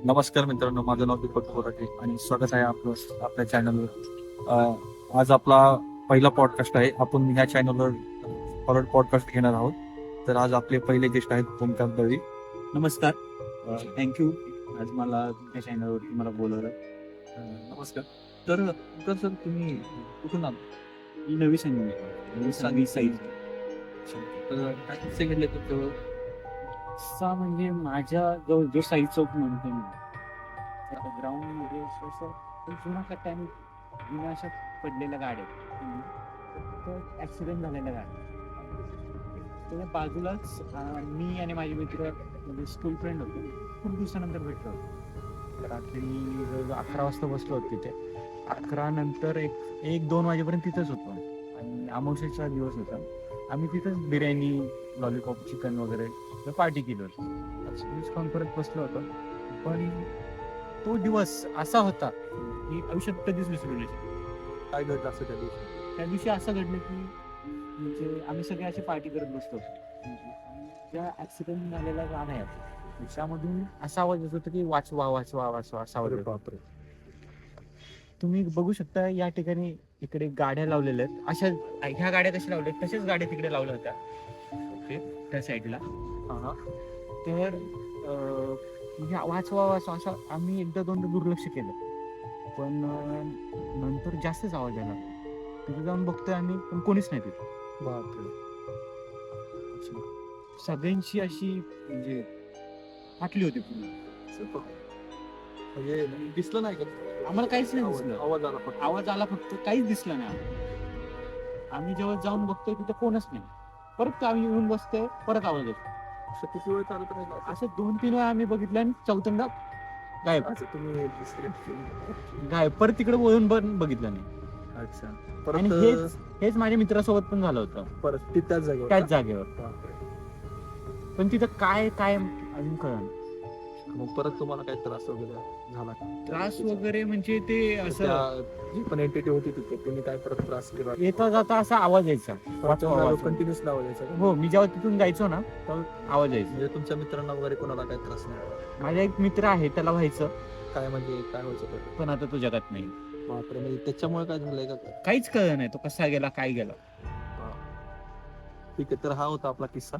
नमस्कार मित्रांनो, माझं नाव दीपक कोराटे आणि स्वागत आहे आपलं आपल्या चॅनलवर. आज आपला पहिला पॉडकास्ट आहे. आपण ह्या चॅनलवर परत पॉडकास्ट घेणार आहोत. तर आज आपले पहिले गेस्ट आहेत ओमकार दळवी. नमस्कार, थँक्यू. आज मला तुमच्या चॅनलवरती मला बोलवलं. नमस्कार. तर ओमकार सर, तुम्ही कुठून आलात? मी नवी संधी नवी साईज तर काय किस्से घडले तुमच्यावर? सा म्हणजे माझ्या जो साई चौक म्हणतो मी ग्राउंडमध्ये असं जुना कट्ट्याने जुन्या अशा पडलेल्या गाड्या तर ॲक्सिडेंट झालेल्या गाड्या त्याच्या बाजूलाच मी आणि माझे मित्र म्हणजे स्कूल फ्रेंड होते. खूप दिवसानंतर भेटलो होतो. रात्री जवळजवळ 11 वाजता बसलो होतो तिथे. 11 नंतर एक 2 वाजेपर्यंत तिथंच होतो आणि अमावस्येचा दिवस होता. आम्ही तिथंच बिर्याणी, लॉलीपॉप, चिकन वगैरे पार्टी केली होती. खाऊन परत बसलो होतो. पण तो दिवस असा होता की आयुष्यात कधीच विसरू नाही शकत. काय घडलं असं त्या दिवशी? त्या दिवशी असं घडलं की म्हणजे आम्ही सगळे अशी पार्टी करत बसलो होतो. ज्या ऍक्सिडेंट झालेला गाणं आहे त्याच्यामधून असा आवाज येत होता की वाचवा वाचवा वाचवा असा आवाज येत होता. बापरे. तुम्ही बघू शकता या ठिकाणी इकडे गाड्या लावलेल्या आहेत. अशा ह्या गाड्या कशा लावल्या तशाच गाड्या तिकडे लावल्या होत्या. ओके, त्या साईडला. तर वाचवा वाचवा असं आम्ही एकदा दोनदा दुर्लक्ष केलं. पण नंतर जास्तच आवाज आला. तिथे जाऊन बघतोय आम्ही, पण कोणीच नाही तिथे. बापरे. सगळ्यांची अशी म्हणजे फाटली होती पूर्ण. म्हणजे दिसलं नाही का? आम्हाला काहीच नाही दिसलं. आवाज आला फक्त. आवाज आला फक्त, काहीच दिसलं नाही आम्हाला. आम्ही जेव्हा जाऊन बघतोय तिथे कोणच नाही. परत आम्ही येऊन बसतोय, परत आवाज येतो. असं किती वेळ चालत राहिलं? असं 2-3 वेळा आम्ही बघितलं आणि चौथ्यांदा गायब. असं तुम्ही गायब. परत तिकडे वळून पण बघितलं नाही. अच्छा. आणि परत हेच माझ्या मित्रासोबत पण झालं होतं परत त्याच जागेवर. त्याच जागेवर. बापरे. पण तिथं काय अजून कळलं. मग परत तुम्हाला काय त्रास वगैरे झाला? त्रास वगैरे म्हणजे ते असं त्या जी पण एंटिटी होती तिथे, तुम्ही काय परत त्रास केला? येता जाता असा आवाज यायचा. कंटिन्युअस आवाज यायचा का? हो, मी जेव्हा तिथून जायचो ना तेव्हा आवाज यायचा. म्हणजे तुमच्या मित्रांना वगैरे कोणाला काय त्रास नाही? माझा एक मित्र आहे, त्याला व्हायचं, काय म्हणजे काय व्हायचं ते? पण आता तो जगात नाही. बापरे. म्हणजे त्याच्यामुळे काय झालंय का? काहीच कळलं नाही तो कसा गेला, काय गेला. ठीक आहे, तर हा होता आपला किस्सा.